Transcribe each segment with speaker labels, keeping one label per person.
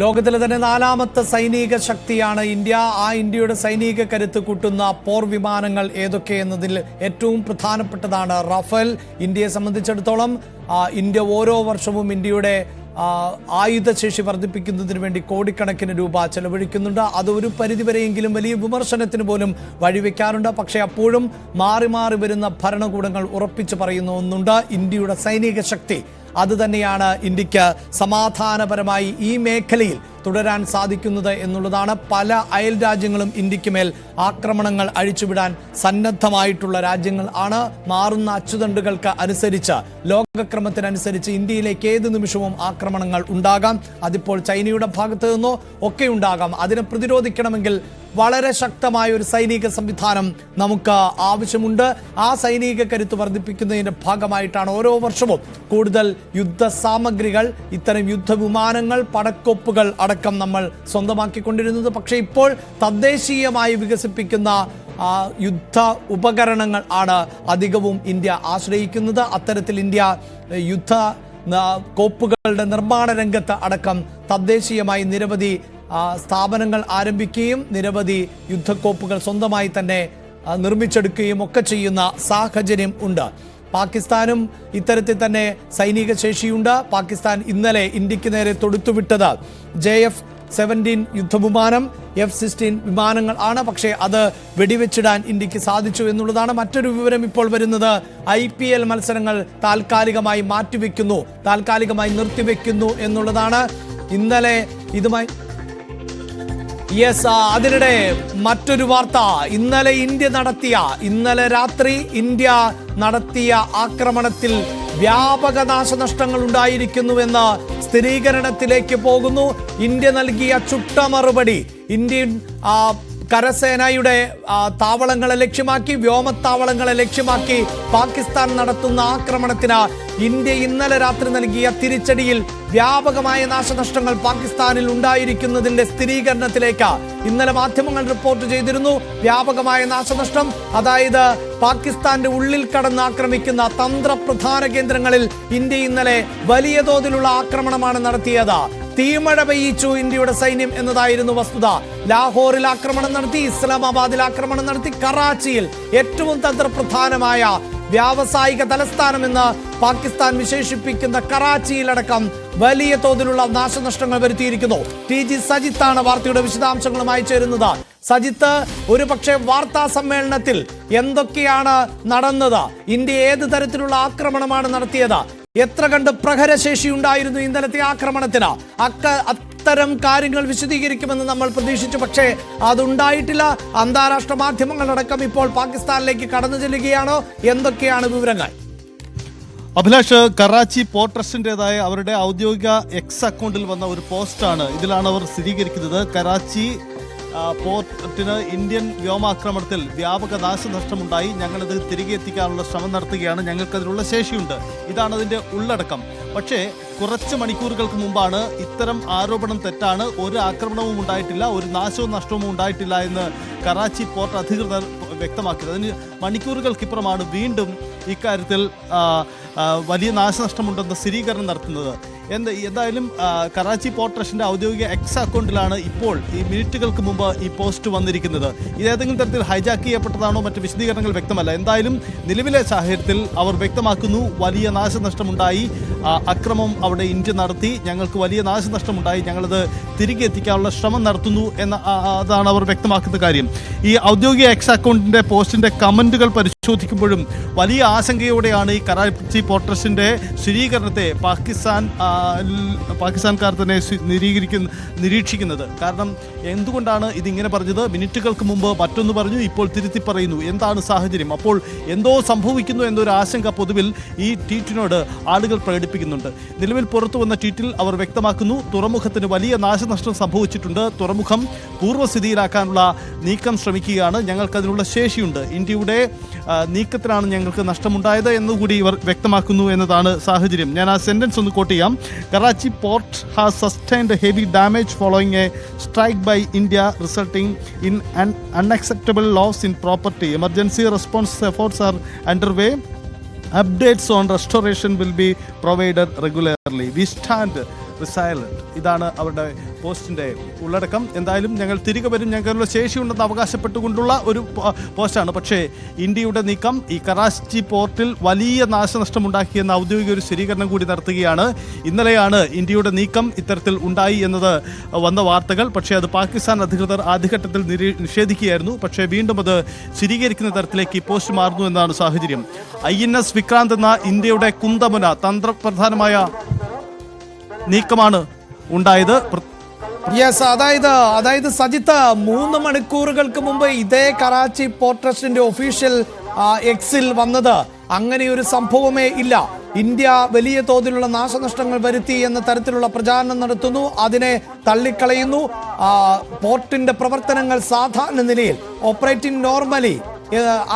Speaker 1: ലോകത്തിലെ തന്നെ നാലാമത്തെ സൈനിക ശക്തിയാണ് ഇന്ത്യ. ആ ഇന്ത്യയുടെ സൈനിക കരുത്ത് കൂട്ടുന്ന പോർ വിമാനങ്ങൾ ഏതൊക്കെ എന്നതിൽ ഏറ്റവും പ്രധാനപ്പെട്ടതാണ് റഫേൽ. ഇന്ത്യയെ സംബന്ധിച്ചിടത്തോളം ഇന്ത്യ ഓരോ വർഷവും ഇന്ത്യയുടെ ആയുധശേഷി വർദ്ധിപ്പിക്കുന്നതിന് വേണ്ടി കോടിക്കണക്കിന് രൂപ ചെലവഴിക്കുന്നുണ്ട്. അത് ഒരു പരിധിവരെയെങ്കിലും വലിയ വിമർശനത്തിന് പോലും വഴിവെക്കാറുണ്ട്. പക്ഷേ അപ്പോഴും മാറി മാറി വരുന്ന ഭരണകൂടങ്ങൾ ഉറപ്പിച്ചു പറയുന്ന ഒന്നുണ്ട്: ഇന്ത്യയുടെ സൈനിക ശക്തി അതുതന്നെയാണ് ഇന്ത്യക്ക് സമാധാനപരമായി ഈ മേഖലയിൽ തുടരാൻ സാധിക്കുന്നത് എന്നുള്ളതാണ്. പല അയൽ രാജ്യങ്ങളും ഇന്ത്യക്ക് മേൽ ആക്രമണങ്ങൾ അഴിച്ചുവിടാൻ സന്നദ്ധമായിട്ടുള്ള രാജ്യങ്ങൾ ആണ്. മാറുന്ന അച്ചുതണ്ടുകൾക്ക് അനുസരിച്ച്, ലോകക്രമത്തിനനുസരിച്ച് ഇന്ത്യയിലേക്ക് ഏത് നിമിഷവും ആക്രമണങ്ങൾ ഉണ്ടാകാം. അതിപ്പോൾ ചൈനയുടെ ഭാഗത്ത് നിന്നോ ഒക്കെ ഉണ്ടാകാം. അതിനെ പ്രതിരോധിക്കണമെങ്കിൽ വളരെ ശക്തമായ ഒരു സൈനിക സംവിധാനം നമുക്ക് ആവശ്യമുണ്ട്. ആ സൈനിക കരുത്ത് വർദ്ധിപ്പിക്കുന്നതിന്റെ ഭാഗമായിട്ടാണ് ഓരോ വർഷവും കൂടുതൽ യുദ്ധ സാമഗ്രികൾ, ഇത്തരം യുദ്ധവിമാനങ്ങൾ, പടക്കോപ്പുകൾ അടക്കം നമ്മൾ സ്വന്തമാക്കിക്കൊണ്ടിരുന്നത്. പക്ഷേ ഇപ്പോൾ തദ്ദേശീയമായി വികസിപ്പിക്കുന്ന യുദ്ധ ഉപകരണങ്ങൾ ആണ് അധികവും ഇന്ത്യ ആശ്രയിക്കുന്നത്. അത്തരത്തിൽ ഇന്ത്യ യുദ്ധ കോപ്പുകളുടെ നിർമ്മാണ രംഗത്ത് അടക്കം തദ്ദേശീയമായി നിരവധി സ്ഥാപനങ്ങൾ ആരംഭിക്കുകയും നിരവധി യുദ്ധക്കോപ്പുകൾ സ്വന്തമായി തന്നെ നിർമ്മിച്ചെടുക്കുകയും ഒക്കെ ചെയ്യുന്ന സാഹചര്യം ഉണ്ട്. പാകിസ്ഥാനും ഇത്തരത്തിൽ തന്നെ സൈനിക ശേഷിയുണ്ട്. പാകിസ്ഥാൻ ഇന്നലെ ഇന്ത്യക്ക് നേരെ തൊടുത്തുവിട്ടത് JF-17 യുദ്ധവിമാനം, F-16 വിമാനങ്ങൾ ആണ്. പക്ഷേ അത് വെടിവെച്ചിടാൻ ഇന്ത്യക്ക് സാധിച്ചു എന്നുള്ളതാണ്. മറ്റൊരു വിവരം ഇപ്പോൾ വരുന്നത്: IPL മത്സരങ്ങൾ താൽക്കാലികമായി മാറ്റിവെക്കുന്നു, താൽക്കാലികമായി നിർത്തിവെക്കുന്നു എന്നുള്ളതാണ്. ഇന്നലെ ഇതുമായി അതിനിടെ മറ്റൊരു വാർത്ത: ഇന്നലെ രാത്രി ഇന്ത്യ നടത്തിയ ആക്രമണത്തിൽ വ്യാപക നാശനഷ്ടങ്ങൾ ഉണ്ടായിരിക്കുന്നുവെന്ന് സ്ഥിരീകരണത്തിലേക്ക് പോകുന്നു. ഇന്ത്യ നൽകിയ ചുട്ട മറുപടി ഇന്ത്യൻ കരസേനയുടെ താവളങ്ങളെ ലക്ഷ്യമാക്കി, വ്യോമത്താവളങ്ങളെ ലക്ഷ്യമാക്കി പാകിസ്ഥാൻ നടത്തുന്ന ആക്രമണത്തിന് ഇന്ത്യ ഇന്നലെ രാത്രി നൽകിയ തിരിച്ചടിയിൽ വ്യാപകമായ നാശനഷ്ടങ്ങൾ പാകിസ്ഥാനിൽ ഉണ്ടായിരിക്കുന്നതിന്റെ സ്ഥിരീകരണത്തിലേക്ക് ഇന്നലെ മാധ്യമങ്ങൾ റിപ്പോർട്ട് ചെയ്തിരുന്നു. വ്യാപകമായ നാശനഷ്ടം, അതായത് പാകിസ്ഥാന്റെ ഉള്ളിൽ കടന്ന് ആക്രമിക്കുന്ന തന്ത്രപ്രധാന കേന്ദ്രങ്ങളിൽ ഇന്ത്യ ഇന്നലെ വലിയ തോതിലുള്ള ആക്രമണമാണ് നടത്തിയത്. തീമഴ പെയ്യിച്ചു ഇന്ത്യയുടെ സൈന്യം എന്നതായിരുന്നു വസ്തുത. ലാഹോറിൽ ആക്രമണം നടത്തി, ഇസ്ലാമാബാദിൽ ആക്രമണം നടത്തി, കറാച്ചിയിൽ ഏറ്റവും തന്ത്രപ്രധാനമായ വ്യാവസായിക തലസ്ഥാനമെന്ന് പാകിസ്ഥാൻ വിശേഷിപ്പിക്കുന്ന കറാച്ചിയിലടക്കം വലിയ തോതിലുള്ള നാശനഷ്ടങ്ങൾ വരുത്തിയിരിക്കുന്നു. TG സജിത്താണ് വാർത്തയുടെ വിശദാംശങ്ങളുമായി ചേരുന്നത്. സജിത്ത്, ഒരു പക്ഷേ വാർത്താ സമ്മേളനത്തിൽ എന്തൊക്കെയാണ് നടന്നത്? ഇന്ത്യ ഏത് തരത്തിലുള്ള ആക്രമണമാണ് നടത്തിയത്? എത്ര കണ്ട് പ്രഹരശേഷി ഉണ്ടായിരുന്നു ഇന്നലത്തെ ആക്രമണത്തിന്? അത്തരം കാര്യങ്ങൾ വിശദീകരിക്കുമെന്ന് നമ്മൾ പ്രതീക്ഷിച്ചു. പക്ഷേ അതുണ്ടായിട്ടില്ല. അന്താരാഷ്ട്ര മാധ്യമങ്ങളടക്കം ഇപ്പോൾ പാകിസ്ഥാനിലേക്ക് കടന്നു ചെല്ലുകയാണോ? എന്തൊക്കെയാണ് വിവരങ്ങൾ?
Speaker 2: അഭിലാഷ്, കറാച്ചി പോർട്ട് ട്രസ്റ്റിൻ്റെതായ അവരുടെ ഔദ്യോഗിക X അക്കൗണ്ടിൽ വന്ന ഒരു പോസ്റ്റാണ്. ഇതിലാണ് അവർ സ്ഥിരീകരിക്കുന്നത്: കറാച്ചി പോർട്ടിന് ഇന്ത്യൻ വ്യോമാക്രമണത്തിൽ വ്യാപക നാശനഷ്ടമുണ്ടായി. ഞങ്ങളിത് തിരികെ എത്തിക്കാനുള്ള ശ്രമം നടത്തുകയാണ്, ഞങ്ങൾക്കതിനുള്ള ശേഷിയുണ്ട്. ഇതാണ് അതിൻ്റെ ഉള്ളടക്കം. പക്ഷേ കുറച്ച് മണിക്കൂറുകൾക്ക് മുമ്പാണ് ഇത്തരം ആരോപണം തെറ്റാണ്, ഒരു ആക്രമണവും ഉണ്ടായിട്ടില്ല, ഒരു നാശവും നഷ്ടവും ഉണ്ടായിട്ടില്ല എന്ന് കറാച്ചി പോർട്ട് അധികൃതർ വ്യക്തമാക്കിയത്. അതിന് മണിക്കൂറുകൾക്കിപ്പുറമാണ് വീണ്ടും ഇക്കാര്യത്തിൽ വലിയ നാശനഷ്ടമുണ്ടെന്ന് സ്ഥിരീകരണം നടത്തുന്നത്. എന്തായാലും കറാച്ചി പോർട്ട് ട്രസ്റ്റിൻ്റെ ഔദ്യോഗിക X അക്കൗണ്ടിലാണ് ഇപ്പോൾ ഈ മിനിറ്റുകൾക്ക് മുമ്പ് ഈ പോസ്റ്റ് വന്നിരിക്കുന്നത്. ഇതേതെങ്കിലും തരത്തിൽ ഹൈജാക്ക് ചെയ്യപ്പെട്ടതാണോ മറ്റ് വിശദീകരണങ്ങൾ വ്യക്തമല്ല. എന്തായാലും നിലവിലെ സാഹചര്യത്തിൽ അവർ വ്യക്തമാക്കുന്നു, വലിയ നാശനഷ്ടമുണ്ടായി, അക്രമം അവിടെ ഇന്ത്യ നടത്തി, ഞങ്ങൾക്ക് വലിയ നാശനഷ്ടമുണ്ടായി, ഞങ്ങളത് തിരികെ എത്തിക്കാനുള്ള ശ്രമം നടത്തുന്നു അതാണ് അവർ വ്യക്തമാക്കുന്ന കാര്യം. ഈ ഔദ്യോഗിക X അക്കൗണ്ടിൻ്റെ പോസ്റ്റിൻ്റെ കമൻറ്റുകൾ പരിശോധിക്കുമ്പോഴും വലിയ ആശങ്കയോടെയാണ് ഈ കറാച്ചി പോർട്ട് ട്രസ്റ്റിൻ്റെ സ്ഥിരീകരണത്തെ പാകിസ്ഥാൻകാർ തന്നെ നിരീക്ഷിക്കുന്നത്. കാരണം എന്തുകൊണ്ടാണ് ഇതിങ്ങനെ പറഞ്ഞത്? മിനിറ്റുകൾക്ക് മുമ്പ് മറ്റൊന്ന് പറഞ്ഞു, ഇപ്പോൾ തിരുത്തി പറയുന്നു. എന്താണ് സാഹചര്യം? അപ്പോൾ എന്തോ സംഭവിക്കുന്നു എന്നൊരു ആശങ്ക പൊതുവിൽ ഈ ട്വീറ്റിനോട് ആളുകൾ പ്രകടിപ്പിക്കുന്നുണ്ട്. നിലവിൽ പുറത്തു വന്ന ട്വീറ്റിൽ അവർ വ്യക്തമാക്കുന്നു, തുറമുഖത്തിന് വലിയ നാശനഷ്ടം സംഭവിച്ചിട്ടുണ്ട്, തുറമുഖം പൂർവ്വസ്ഥിതിയിലാക്കാനുള്ള നീക്കം ശ്രമിക്കുകയാണ്, ഞങ്ങൾക്കതിനുള്ള ശേഷിയുണ്ട്, ഇന്ത്യയുടെ നീക്കത്തിലാണ് ഞങ്ങൾക്ക് നഷ്ടമുണ്ടായത് എന്നുകൂടി ഇവർ വ്യക്തമാക്കുന്നു എന്നതാണ് സാഹചര്യം. ഞാൻ ആ സെന്റൻസ് ഒന്ന് കോട്ട് ചെയ്യാം. Karachi port has sustained heavy damage following a strike by India, resulting in an unacceptable loss in property. Emergency response efforts are underway. Updates on restoration will be provided regularly. We stand resilient. ഇതാണ് അവരുടെ പോസ്റ്റിന്റെ ഉള്ളടക്കം. എന്തായാലും ഞങ്ങൾ തിരികെ വരും, ഞങ്ങളുടെ ശേഷിയുണ്ടെന്ന് അവകാശപ്പെട്ടുകൊണ്ടുള്ള ഒരു പോസ്റ്റാണ്. പക്ഷേ ഇന്ത്യയുടെ നീക്കം ഈ കറാച്ചി പോർട്ടിൽ വലിയ നാശനഷ്ടമുണ്ടാക്കിയെന്ന ഔദ്യോഗിക ഒരു സ്ഥിരീകരണം കൂടി നടത്തുകയാണ്. ഇന്നലെയാണ് ഇന്ത്യയുടെ നീക്കം ഇത്തരത്തിൽ ഉണ്ടായി എന്നത് വന്ന വാർത്തകൾ. പക്ഷേ അത് പാകിസ്ഥാൻ അധികൃതർ ആദ്യഘട്ടത്തിൽ നിഷേധിക്കുകയായിരുന്നു. പക്ഷേ വീണ്ടും അത് സ്ഥിരീകരിക്കുന്ന തരത്തിലേക്ക് ഈ പോസ്റ്റ് മാറുന്നു എന്നാണ് സാഹചര്യം. INS വിക്രാന്ത് എന്ന ഇന്ത്യയുടെ കുന്തമുന തന്ത്രപ്രധാനമായ നീക്കമാണ് ഉണ്ടായത്.
Speaker 1: യെസ്, അതായത് സജിത്ത് 3 മണിക്കൂറുകൾക്ക് മുമ്പ് ഇതേ കറാച്ചി പോർട്ട് ട്രസ്റ്റിന്റെ ഒഫീഷ്യൽ എക്സിൽ വന്നത് അങ്ങനെ ഒരു സംഭവമേ ഇല്ല, ഇന്ത്യ വലിയ തോതിലുള്ള നാശനഷ്ടങ്ങൾ വരുത്തി എന്ന തരത്തിലുള്ള പ്രചാരണം നടത്തുന്നു, അതിനെ തള്ളിക്കളയുന്നു. പോർട്ടിന്റെ പ്രവർത്തനങ്ങൾ സാധാരണ നിലയിൽ ഓപ്പറേറ്റിംഗ് നോർമലി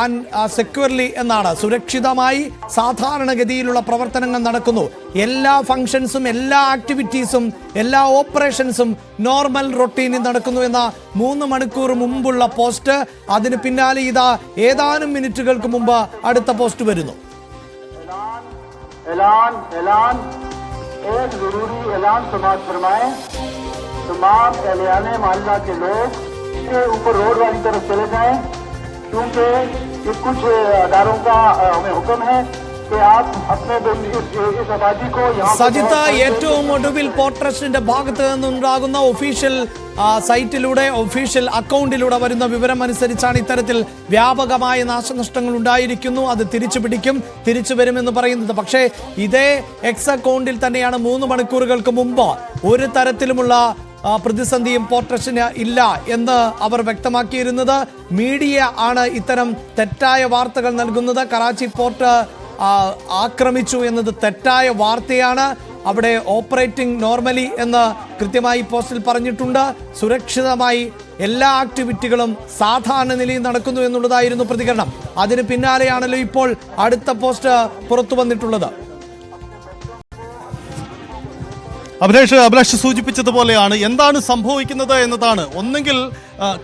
Speaker 1: ആൻഡ് സെക്യൂർലി എന്നാണ്, സുരക്ഷിതമായി സാധാരണഗതിയിലുള്ള പ്രവർത്തനങ്ങൾ നടക്കുന്നു. എല്ലാ ഫങ്ഷൻസും എല്ലാ ആക്ടിവിറ്റീസും എല്ലാ ഓപ്പറേഷൻസും നോർമൽ റൊട്ടീനിൽ നടക്കുന്നു എന്ന 3 മണിക്കൂർ മുമ്പുള്ള പോസ്റ്റ്. അതിന് പിന്നാലെ ഇതാ ഏതാനും മിനിറ്റുകൾക്ക് മുമ്പ് അടുത്ത പോസ്റ്റ് വരുന്നു.
Speaker 3: ऐलान एक जरूरी ऐलान समाज फरमाए, तमाम एहलियाने मोहल्ला के लोग के ऊपर रोड वाली तरफ चले जाएं, क्योंकि ये कुछ अदारों का हमें हुक्म है कि आप अपने इस आबादी को यहाँ
Speaker 1: സജിത്ത്, ഏറ്റവും ഒടുവിൽ പോർട്ട് ട്രസ്റ്റിന്റെ ഭാഗത്ത് നിന്നുണ്ടാകുന്ന ഒഫീഷ്യൽ സൈറ്റിലൂടെ ഒഫീഷ്യൽ അക്കൗണ്ടിലൂടെ വരുന്ന വിവരം അനുസരിച്ചാണ് ഇത്തരത്തിൽ വ്യാപകമായ നാശനഷ്ടങ്ങൾ ഉണ്ടായിരിക്കുന്നു, അത് തിരിച്ചു പിടിക്കും, തിരിച്ചു വരുമെന്ന് പറയുന്നത്. പക്ഷേ ഇതേ എക്സ് അക്കൗണ്ടിൽ തന്നെയാണ് 3 മണിക്കൂറുകൾക്ക് മുമ്പ് ഒരു തരത്തിലുമുള്ള പ്രതിസന്ധിയും പോർട്ട് ട്രസ്റ്റിന് ഇല്ല എന്ന് അവർ വ്യക്തമാക്കിയിരുന്നത്. മീഡിയ ആണ് ഇത്തരം തെറ്റായ വാർത്തകൾ നൽകുന്നത്. കറാച്ചി പോർട്ട് ആക്രമിച്ചു എന്നത് തെറ്റായ വാർത്തയാണ്. അവിടെ ഓപ്പറേറ്റിംഗ് നോർമലി എന്ന് കൃത്യമായി പോസ്റ്റിൽ പറഞ്ഞിട്ടുണ്ട്. സുരക്ഷിതമായി എല്ലാ ആക്ടിവിറ്റികളും സാധാരണ നിലയിൽ നടക്കുന്നു എന്നുള്ളതായിരുന്നു പ്രതികരണം. അതിന് പിന്നാലെയാണല്ലോ ഇപ്പോൾ അടുത്ത പോസ്റ്റ് പുറത്തു വന്നിട്ടുള്ളത്.
Speaker 2: അഭിലാഷ് സൂചിപ്പിച്ചതുപോലെയാണ് എന്താണ് സംഭവിക്കുന്നത് എന്നതാണ്. ഒന്നെങ്കിൽ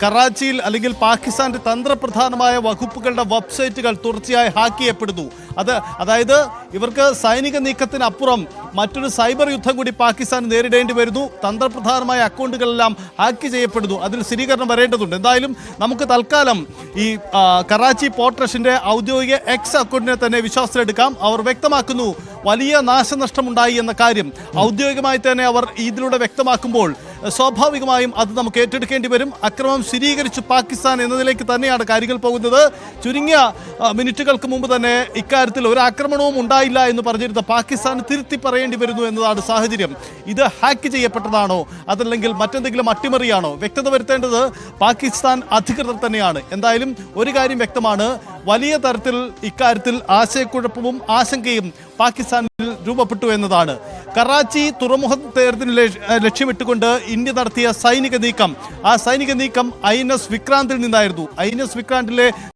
Speaker 2: കറാച്ചിയിൽ അല്ലെങ്കിൽ പാകിസ്ഥാന്റെ തന്ത്രപ്രധാനമായ വകുപ്പുകളുടെ വെബ്സൈറ്റുകൾ തുടർച്ചയായി ഹാക്ക് ചെയ്യപ്പെടുന്നു. അതായത് ഇവർക്ക് സൈനിക നീക്കത്തിനപ്പുറം മറ്റൊരു സൈബർ യുദ്ധം കൂടി പാകിസ്ഥാൻ നേരിടേണ്ടി വരുന്നു. തന്ത്രപ്രധാനമായ അക്കൗണ്ടുകളെല്ലാം ഹാക്ക് ചെയ്യപ്പെടുന്നു. അതിൽ സ്ഥിരീകരണം വരേണ്ടതുണ്ട്. എന്തായാലും നമുക്ക് തൽക്കാലം ഈ കറാച്ചി പോർട്ട് ട്രസ്റ്റിന്റെ ഔദ്യോഗിക എക്സ് അക്കൗണ്ടിനെ തന്നെ വിശ്വാസത്തിലെടുക്കാം. അവർ വ്യക്തമാക്കുന്നു വലിയ നാശനഷ്ടമുണ്ടായി എന്ന കാര്യം ഔദ്യോഗികമായി തന്നെ അവർ ഇതിലൂടെ വ്യക്തമാക്കുമ്പോൾ സ്വാഭാവികമായും അത് നമുക്ക് ഏറ്റെടുക്കേണ്ടി വരും. അക്രമം സ്ഥിരീകരിച്ചു പാകിസ്ഥാൻ എന്നതിലേക്ക് തന്നെയാണ് കാര്യങ്ങൾ പോകുന്നത്. ചുരുങ്ങിയ മിനിറ്റുകൾക്ക് മുമ്പ് തന്നെ ഇക്കാര്യത്തിൽ ഒരു ആക്രമണവും ഉണ്ടായില്ല എന്ന് പറഞ്ഞിരുന്ന പാകിസ്ഥാൻ തിരുത്തി പറയേണ്ടി വരുന്നു എന്നതാണ് സാഹചര്യം. ഇത് ഹാക്ക് ചെയ്യപ്പെട്ടതാണോ അതല്ലെങ്കിൽ മറ്റെന്തെങ്കിലും അട്ടിമറിയാണോ? വ്യക്തത വരുത്തേണ്ടത് പാകിസ്ഥാൻ അധികൃതർ തന്നെയാണ്. എന്തായാലും ഒരു കാര്യം വ്യക്തമാണ്, വലിയ തരത്തിൽ ഇക്കാര്യത്തിൽ ആശയക്കുഴപ്പവും ആശങ്കയും പാകിസ്ഥാനിൽ രൂപപ്പെട്ടു എന്നതാണ്. കറാച്ചി തുറമുഖത്തേർത്തിന് ലക്ഷ്യമിട്ടുകൊണ്ട് ഇന്ത്യ നടത്തിയ സൈനിക നീക്കം, ആ സൈനിക നീക്കം INS വിക്രാന്തിൽ നിന്നായിരുന്നു. INS വിക്രാന്തിലെ